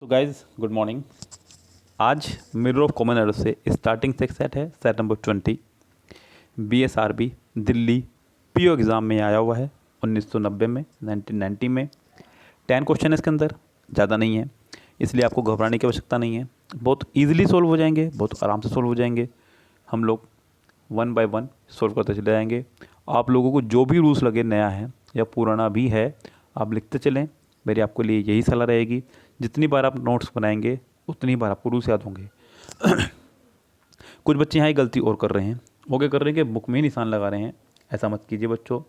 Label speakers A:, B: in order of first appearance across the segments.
A: तो guys good morning. आज mirror of common error से स्टार्टिंग से एक सेट है, set number 20 BSRB Delhi PO exam में आया हुआ है 1990 में 1990 में। 10 क्वेश्चन है इसके अंदर, ज़्यादा नहीं है, इसलिए आपको घबराने की आवश्यकता नहीं है। बहुत ईजिली सोल्व हो जाएंगे, बहुत आराम से सोल्व हो जाएंगे। हम लोग 1 बाय 1 सोल्व करते चले जाएंगे। आप लोगों को जो भी रूल्स लगे, नया है या पुराना भी है, आप लिखते चलें। मेरी आपके लिए यही सलाह रहेगी। जितनी बार आप नोट्स बनाएंगे उतनी बार आपको रूल्स याद होंगे। कुछ बच्चे यहाँ एक गलती और कर रहे हैं। वो क्या कर रहे हैं कि बुक में ही निशान लगा रहे हैं। ऐसा मत कीजिए बच्चों,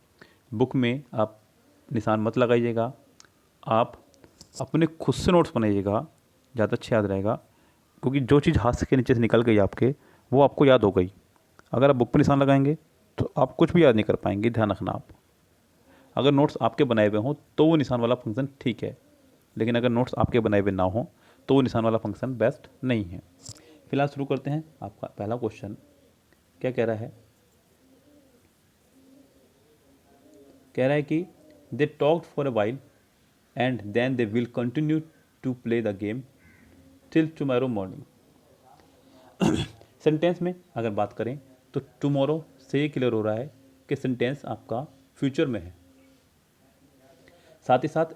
A: बुक में आप निशान मत लगाइएगा। आप अपने खुद से नोट्स बनाइएगा, ज़्यादा अच्छा याद रहेगा। क्योंकि जो चीज़ हाथ के नीचे से निकल गई आपके, वो आपको याद हो गई। अगर आप बुक पर निशान लगाएंगे तो आप कुछ भी याद नहीं कर पाएंगे, ध्यान रखना आप। अगर नोट्स आपके बनाए हुए हों तो वो निशान वाला फंक्शन ठीक है, लेकिन अगर नोट्स आपके बनाए हुए ना हो तो वो निशान वाला फंक्शन बेस्ट नहीं है। फिलहाल शुरू करते हैं। आपका पहला क्वेश्चन क्या कह रहा है? कह रहा है कि they talked for a while and then they will continue to play the game till tomorrow morning. Sentence में अगर बात करें तो टुमारो से ये क्लियर हो रहा है कि सेंटेंस आपका फ्यूचर में है। साथ ही साथ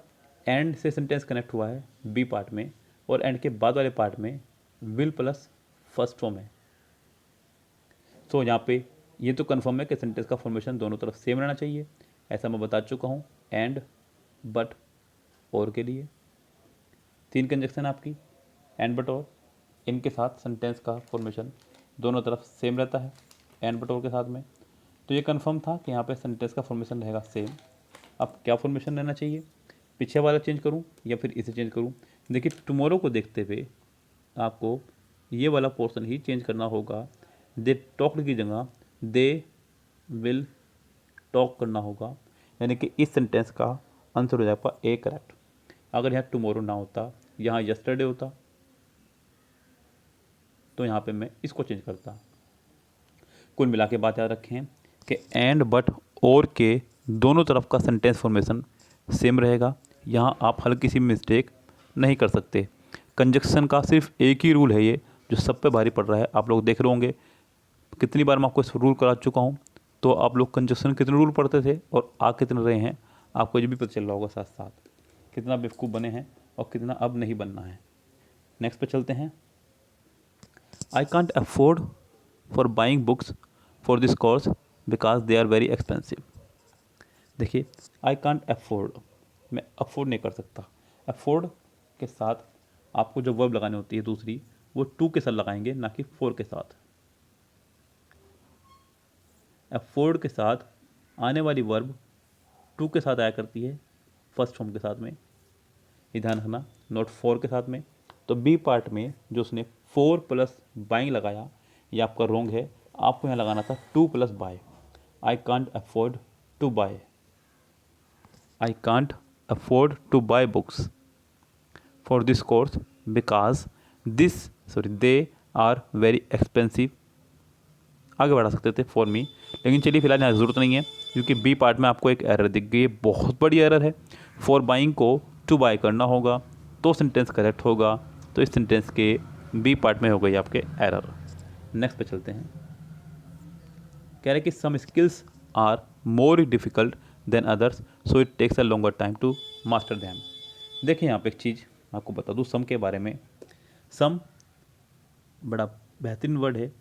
A: एंड से सेंटेंस कनेक्ट हुआ है बी पार्ट में, और एंड के बाद वाले पार्ट में विल प्लस फर्स्ट फॉर्म है। तो यहाँ पे ये तो कन्फर्म है कि सेंटेंस का फॉर्मेशन दोनों तरफ सेम रहना चाहिए। ऐसा मैं बता चुका हूँ एंड, बट, और के लिए 3 कंजक्शन आपकी एंड, बट, और। इनके साथ सेंटेंस का फॉर्मेशन दोनों तरफ सेम रहता है एंड, बट, और के साथ में। तो ये कन्फर्म था कि यहाँ पे सेंटेंस का फॉर्मेशन रहेगा सेम। अब क्या फॉर्मेशन रहना चाहिए? पीछे वाला चेंज करूँ या फिर इसे चेंज करूँ? देखिए, टुमारो को देखते हुए आपको ये वाला पोर्शन ही चेंज करना होगा। दे टॉक्ड की जगह दे विल टॉक करना होगा, यानी कि इस सेंटेंस का आंसर हो जाएगा ए करेक्ट। अगर यहाँ टुमारो ना होता, यहाँ यस्टरडे होता, तो यहाँ पे मैं इसको चेंज करता। कुल मिला के बात याद रखें कि एंड, बट, और के दोनों तरफ का सेंटेंस फॉर्मेशन सेम रहेगा। यहाँ आप हल्की सी मिस्टेक नहीं कर सकते। कंजक्शन का सिर्फ एक ही रूल है, ये जो सब पे भारी पड़ रहा है। आप लोग देख रहे होंगे कितनी बार मैं आपको इस रूल करा चुका हूँ। तो आप लोग कंजक्शन कितने रूल पढ़ते थे और आ कितने रहे हैं, आपको ये भी पता चल रहा होगा साथ साथ कितना बेवकूफ़ बने हैं और कितना अब नहीं बनना है। नेक्स्ट पे चलते हैं। I can't afford for buying books for this course because they are very expensive. देखिए, आई कांट अफोर्ड, मैं अफोर्ड नहीं कर सकता। अफोर्ड के साथ आपको जो वर्ब लगानी होती है दूसरी, वो टू के साथ लगाएंगे, ना कि फोर के साथ। अफोर्ड के साथ आने वाली वर्ब टू के साथ आया करती है, फर्स्ट फॉर्म के साथ में। ये ध्यान रखना, नॉट फोर के साथ में। तो बी पार्ट में जो उसने 4 प्लस बाइंग लगाया, ये आपका रॉन्ग है। आपको यहाँ लगाना था 2 plus buy. I can't afford to buy, I can't afford to buy books for this course because they are very expensive. आगे बढ़ा सकते थे फॉर मी, लेकिन चलिए फिलहाल यहाँ ज़रूरत नहीं है, क्योंकि बी पार्ट में आपको एक एरर दिख गई है, बहुत बड़ी एरर है। फॉर बाइंग को टू बाय करना होगा तो सेंटेंस करेक्ट होगा। तो इस सेंटेंस के बी पार्ट में हो गई आपके एरर। नेक्स्ट पे चलते हैं। कह रहे कि some skills are more difficult than others so it takes a longer time to master them. देखिए, यहाँ पे एक चीज़ आपको बता दूँ सम के बारे में। सम बड़ा बेहतरीन वर्ड है।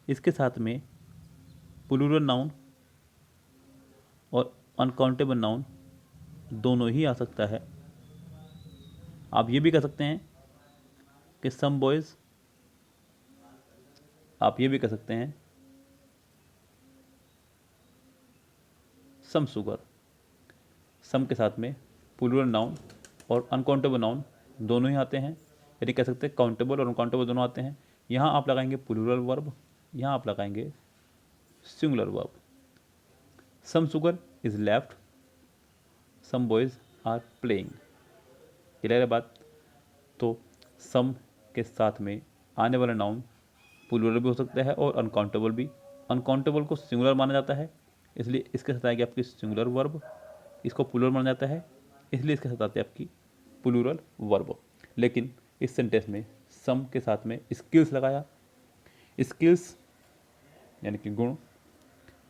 A: इसके साथ में प्लूरल नाउन और अनकाउंटेबल नाउन दोनों ही आ सकता है। आप ये भी कह सकते हैं कि सम बॉयज़, आप ये भी कह सकते हैं सम शुगर। सम के साथ में प्लूरल नाउन और अनकाउंटेबल नाउन दोनों ही आते हैं, यानी कह सकते हैं काउंटेबल और अनकाउंटेबल दोनों आते हैं। यहाँ आप लगाएंगे प्लूरल वर्ब, यहाँ आप लगाएंगे singular verb. Some sugar is left, some boys are playing. Clear है बात? तो सम के साथ में आने वाला नाउन प्लूरल भी हो सकता है और अनकाउंटेबल भी। अनकाउंटेबल को सिंगुलर माना जाता है, इसलिए इसके साथ आएगी आपकी सिंगुलर वर्ब। इसको प्लूरल माना जाता है, इसलिए इसके साथ आती है आपकी प्लूरल वर्ब। लेकिन इस सेंटेंस में सम के साथ में स्किल्स लगाया। स्किल्स यानी कि गुण,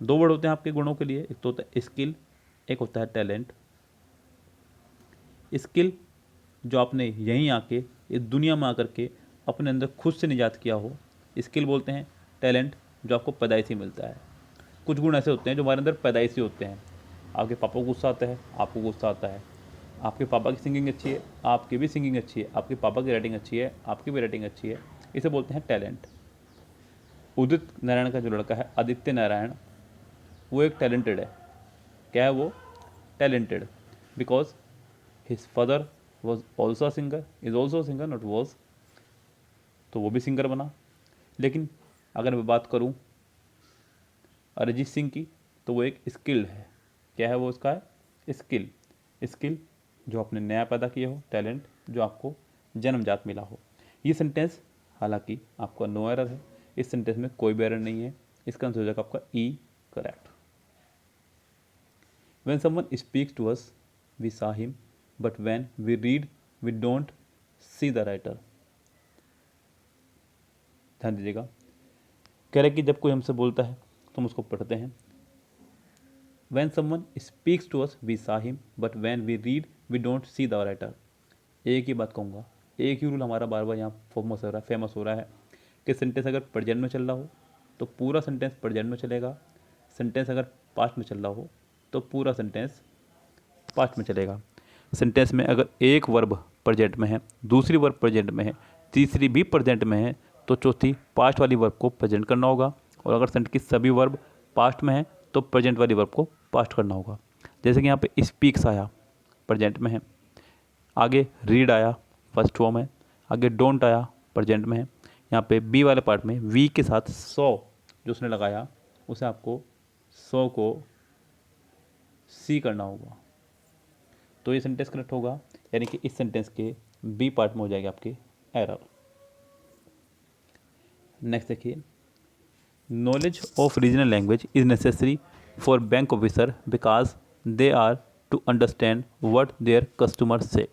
A: दो वर्ड होते हैं आपके गुणों के लिए, एक तो होता है स्किल, एक होता है टैलेंट। स्किल जो आपने यहीं आके इस दुनिया में आकर के अपने अंदर खुद से निजात किया हो, स्किल बोलते हैं। टैलेंट जो आपको पैदाइशी मिलता है। कुछ गुण ऐसे होते हैं जो हमारे अंदर पैदाइशी होते हैं। आपके पापा को गुस्सा आता है, आपको गुस्सा आता है। आपके पापा की सिंगिंग अच्छी है, आपकी भी सिंगिंग अच्छी है। आपके पापा की राइटिंग अच्छी है, आपकी भी राइटिंग अच्छी है। इसे बोलते हैं टैलेंट। उदित नारायण का जो लड़का है आदित्य नारायण, वो एक टैलेंटेड है। क्या है वो? Talented, because his father was also singer, is also singer, not was, तो वो भी सिंगर बना। लेकिन अगर मैं बात करूं अरिजीत सिंह की, तो वो एक स्किल्ड है। क्या है वो? उसका है स्किल। स्किल जो आपने नया पैदा किया हो, टैलेंट जो आपको जन्मजात मिला हो। ये सेंटेंस हालांकि आपका नो एरर है, इस सेंटेंस में कोई भी एरर नहीं है। इसका आंसर हो जाएगा आपका ई, correct. When someone speaks to us, we saw him, but when we read, we don't see the writer. ध्यान दीजिएगा, कह रहे कि जब कोई हमसे बोलता है तो हम उसको पढ़ते हैं। When someone speaks to us, we saw him, but when we read, we don't see the writer. एक ही बात कहूँगा, एक ही रूल हमारा बार बार यहाँ फेमस हो रहा है कि सेंटेंस अगर प्रेजेंट में चल रहा हो तो पूरा सेंटेंस प्रेजेंट में चलेगा। सेंटेंस अगर पास्ट में चल रहा हो तो पूरा सेंटेंस पास्ट में चलेगा। सेंटेंस में अगर एक वर्ब प्रेजेंट में है, दूसरी वर्ब प्रेजेंट में है, तीसरी भी प्रेजेंट में है, तो चौथी पास्ट वाली वर्ब को प्रेजेंट करना होगा। और अगर सेंटेंस की सभी वर्ब पास्ट में है तो प्रेजेंट वाली वर्ब को पास्ट करना होगा। जैसे कि यहाँ पे स्पीक्स आया, प्रेजेंट में है। आगे रीड आया, फर्स्ट फॉर्म है। आगे डोंट आया, प्रेजेंट में है। यहाँ पे बी वाले पार्ट में वी के साथ सो जो उसने लगाया, उसे आपको सो को सी करना होगा, तो ये सेंटेंस करेक्ट होगा। यानी कि इस सेंटेंस के बी पार्ट में हो जाएगा आपके एरर। नेक्स्ट देखिए, knowledge of regional language is necessary for bank officer because they are to understand what their customer say.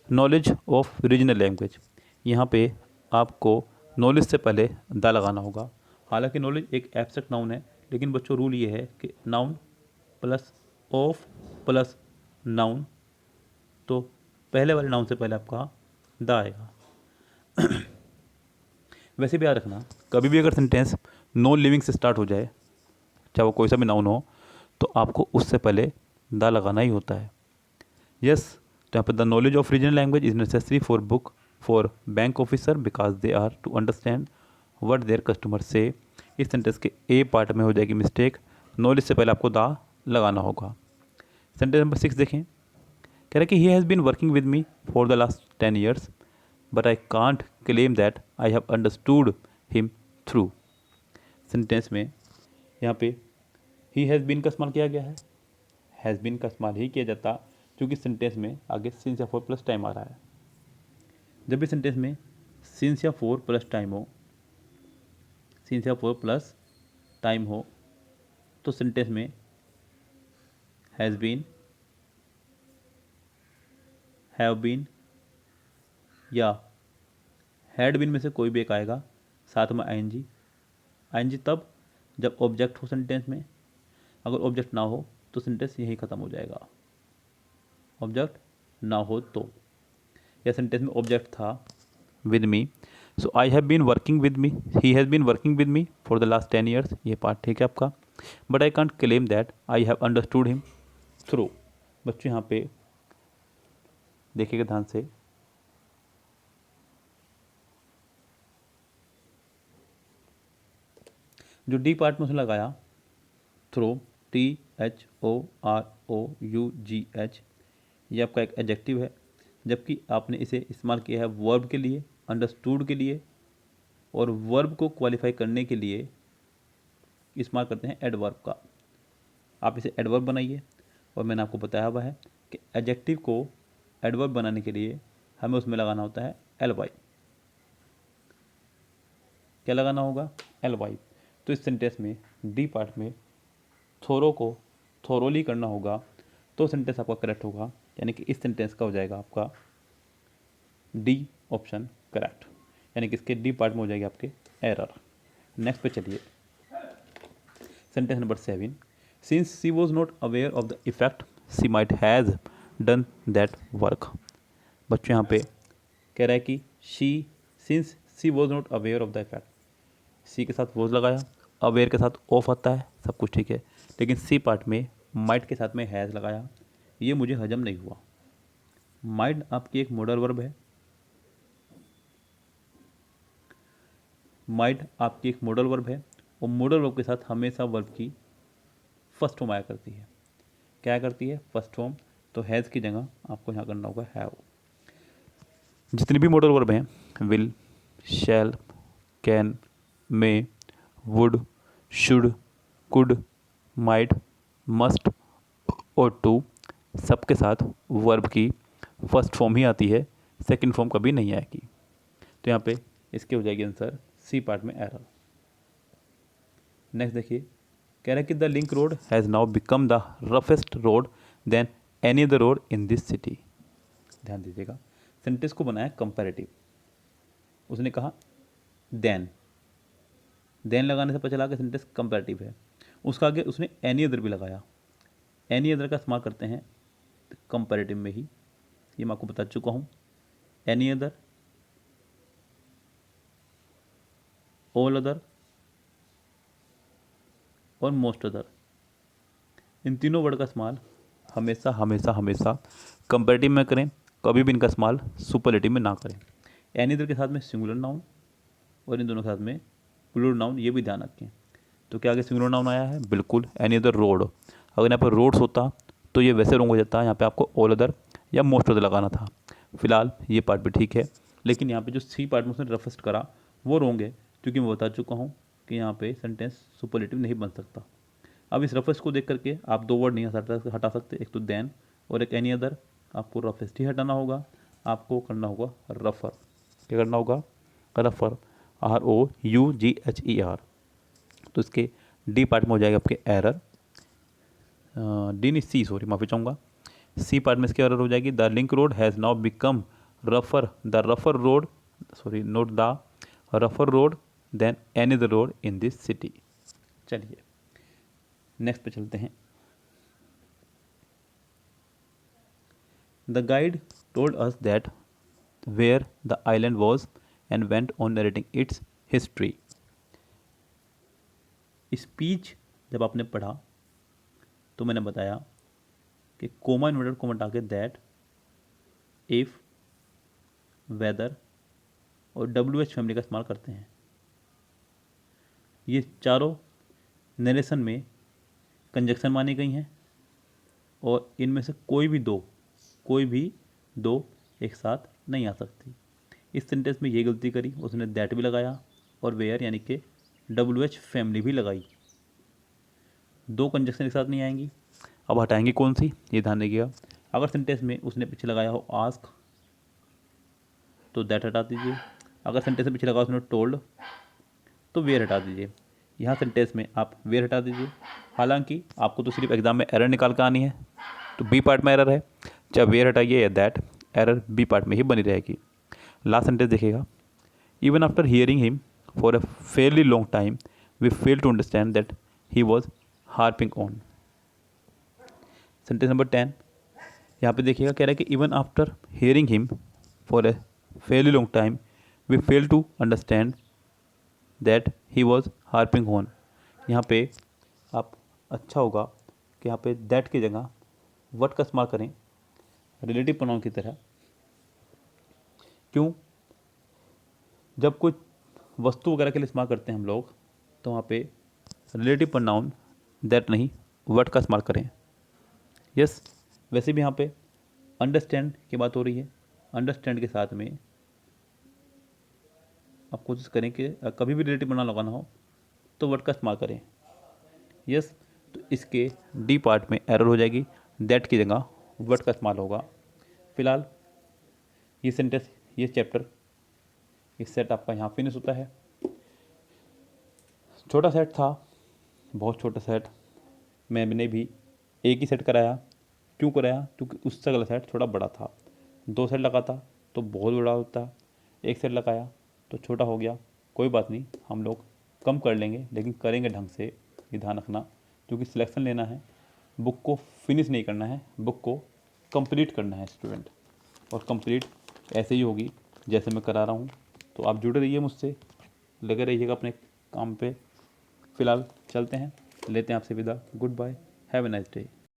A: Knowledge of regional language, यहाँ पे आपको नॉलेज से पहले दा लगाना होगा। हालांकि नॉलेज एक एब्स्ट्रैक्ट नाउन है, लेकिन बच्चों रूल ये है कि noun plus of plus noun, तो पहले वाले नाउन से पहले आपका दा आएगा। वैसे भी याद रखना, कभी भी अगर सेंटेंस नॉन लिविंग से स्टार्ट हो जाए, चाहे वो कोई सा भी नाउन हो, तो आपको उससे पहले दा लगाना ही होता है। यस, तो यहाँ पर the knowledge of regional language is necessary for book for bank officer because they are to understand what their customer say. इस सेंटेंस के ए पार्ट में हो जाएगी मिस्टेक, नॉलेज से पहले आपको दा लगाना होगा। सेंटेंस नंबर 6 देखें, कह रहा है कि he has been working with me for the last 10 years but I can't claim that I have understood him through. Sentence में यहाँ पे ही हैज़ बीन का इस्तेमाल किया गया है। हैज़ बीन का इस्तेमाल ही किया जाता क्योंकि सेंटेंस में आगे सिंस या फॉर प्लस टाइम आ रहा है। जब भी सेंटेंस में सिंस या फॉर प्लस टाइम हो, सिंस या फॉर प्लस टाइम हो, तो सेंटेंस में हैज़ बीन, हैव बीन या हैड बीन में से कोई भी एक आएगा, साथ में आईएनजी। आईएनजी तब जब ऑब्जेक्ट हो सेंटेंस में, अगर ऑब्जेक्ट ना हो तो सेंटेंस यही ख़त्म हो जाएगा। ऑब्जेक्ट ना हो तो, या सेंटेंस में ऑब्जेक्ट था with me, so I have been working with me, he has been working with me for the last 10 years, ये पार्ट ठीक है आपका। But I can't claim that I have understood him through. बच्चों यहाँ पे देखिएगा ध्यान से, जो डी पार्ट में उसने लगाया थ्रू, THOROUGH, ये आपका एक एडजेक्टिव है, जबकि आपने इसे इस्तेमाल किया है वर्ब के लिए, अंडरस्टूड के लिए, और वर्ब को क्वालिफाई करने के लिए इस्तेमाल करते हैं एडवर्ब का। आप इसे एडवर्ब बनाइए, और मैंने आपको बताया हुआ है कि एडजेक्टिव को एडवर्ब बनाने के लिए हमें उसमें लगाना होता है LY। क्या लगाना होगा? LY। तो इस सेंटेंस में डी पार्ट में थोरो को थोरोली करना होगा, तो सेंटेंस आपका करेक्ट होगा। यानी कि इस सेंटेंस का हो जाएगा आपका डी ऑप्शन करेक्ट, यानी कि इसके डी पार्ट में हो जाएगी आपके एरर। नेक्स्ट पे चलिए, sentence number 7, since she was not aware of the effect she might has done that work. बच्चों यहाँ पे कह रहा है कि since she was not aware of the effect, सी के साथ वॉज लगाया, अवेयर के साथ ऑफ आता है, सब कुछ ठीक है, लेकिन सी पार्ट में माइट के साथ में हैज़ लगाया, ये मुझे हजम नहीं हुआ। माइट आपकी एक मॉडल वर्ब है, माइट आपकी एक मॉडल वर्ब है, और मॉडल वर्ब के साथ हमेशा वर्ब की फर्स्ट फॉर्म आया करती है। क्या करती है? First form. तो हैज़ की जगह आपको यहाँ करना होगा हैव। जितनी भी मॉडल वर्ब हैं, will, shall, can, may, would, should, could, might, must और टू, सबके साथ वर्ब की फर्स्ट फॉर्म ही आती है, सेकंड फॉर्म कभी नहीं आएगी। तो यहाँ पे इसके हो जाएगी आंसर सी पार्ट में एरर। नेक्स्ट देखिए, कह रहा है कि the link road has now become the roughest road than any other road in this city. ध्यान दीजिएगा, सेंटेंस को बनाया कंपैरेटिव। उसने कहा देन लगाने से पता चला कि सेंटेंस कंपैरेटिव है। उसका आगे उसने एनी अदर भी लगाया। एनी अदर का इस्तेमाल करते हैं कंपैरेटिव में ही, ये मैं आपको बता चुका हूँ। एनी अदर, ऑल अदर और मोस्ट अदर, इन तीनों वर्ड का इस्तेमाल हमेशा हमेशा हमेशा कंपैरेटिव में करें, कभी भी इनका इस्तेमाल सुपरलेटिव में ना करें। एनी अदर के साथ में सिंगुलर नाउन और इन दोनों के साथ में प्लूरल नाउन, ये भी ध्यान रखें। तो क्या आगे सिंगुलर नाउन आया है? बिल्कुल, एनी अदर रोड। अगर यहाँ पर रोड्स होता तो ये वैसे रॉन्ग हो जाता, यहाँ पे आपको ऑल अदर या मोस्ट अदर लगाना था। फिलहाल ये पार्ट भी ठीक है, लेकिन यहाँ पे जो सी पार्ट में उसने रफेस्ट करा वो रॉन्ग है, क्योंकि मैं बता चुका हूँ कि यहाँ पे सेंटेंस सुपरलेटिव नहीं बन सकता। अब इस रफेस्ट को देख करके आप दो वर्ड नहीं हटा सकते, एक तो देन और एक एनी अदर। आपको रफेस्ट ही हटाना होगा, आपको करना होगा रफर। क्या करना होगा? रफर, ROUGHER। तो इसके डी पार्ट में हो जाएगा आपके एरर, डी नहीं सी, सॉरी माफ़ी चाहूँगा। सी पार्ट में इसके एरर हो जाएगी the link road has now become रफर, द रफर रोड, सॉरी नोट द रफर road than any the road in this city. चलिए नेक्स्ट पे चलते हैं। The guide told us that where the island was and went on narrating its history. Speech जब आपने पढ़ा तो मैंने बताया कि कोमा इन्वर्टेड कोमा हटा के दैट, इफ, वेदर और WH फैमिली का इस्तेमाल करते हैं। ये चारों नरेशन में कंजक्शन मानी गई हैं और इनमें से कोई भी दो एक साथ नहीं आ सकती। इस सेंटेंस में ये गलती करी, उसने दैट भी लगाया और वेयर यानी कि WH फैमिली भी लगाई। दो कंजक्शन एक साथ नहीं आएंगी। अब हटाएंगे कौन सी, ये ध्यान रखिएगा। अगर सेंटेंस में उसने पीछे लगाया हो आस्क तो दैट हटा दीजिए। अगर सेंटेंस में पीछे लगा उसने टोल्ड तो वेयर हटा दीजिए। यहाँ सेंटेंस में आप वेयर हटा दीजिए। हालांकि आपको तो सिर्फ एग्जाम में एरर निकाल कर आनी है, तो बी पार्ट में एरर है, चाहे वेयर हटाइए या दैट, एरर बी पार्ट में ही बनी रहेगी। लास्ट सेंटेंस देखिएगा, even after hearing him for a fairly long time we fail to understand that he was harping on. Sentence number 10, यहाँ पे देखिएगा, कह रहा है कि even after hearing him for a fairly long time we fail to understand that he was harping on. यहाँ पे आप अच्छा होगा कि यहाँ पे दैट की जगह व्हाट का इस्तेमाल करें रिलेटिव प्रोनाउन की तरह। क्यों? जब कोई वस्तु वगैरह के लिए इस्तेमाल करते हैं हम लोग, तो वहाँ पे रिलेटिव प्रोनाउन दैट नहीं व्हाट का इस्तेमाल करें। यस, वैसे भी यहाँ पे अंडरस्टैंड की बात हो रही है, अंडरस्टैंड के साथ में आप कोशिश करें कि कभी भी रिलेटिव प्रोनाउन लगाना हो तो वर्ड का इस्तेमाल करें। यस, तो इसके डी पार्ट में एरर हो जाएगी, दैट की जगह वर्ड का इस्तेमाल होगा। फिलहाल ये सेंटेंस, ये चैप्टर, ये सेट आपका यहाँ फिनिश होता है। छोटा सेट था, बहुत छोटा सेट, मैंने भी एक ही सेट कराया। क्यों कराया? क्योंकि उससे अगला सेट थोड़ा बड़ा था। दो सेट लगाता तो बहुत बड़ा होता, एक सेट लगाया तो छोटा हो गया, कोई बात नहीं, हम लोग कम कर लेंगे, लेकिन करेंगे ढंग से, ये ध्यान रखना, क्योंकि सिलेक्शन लेना है, बुक को फिनिश नहीं करना है, बुक को कंप्लीट करना है स्टूडेंट। और कंप्लीट ऐसे ही होगी जैसे मैं करा रहा हूँ। तो आप जुड़े रहिए मुझसे, लगे रहिएगा अपने काम पे। फ़िलहाल चलते हैं, लेते हैं आपसे विदा। Goodbye, have a nice day.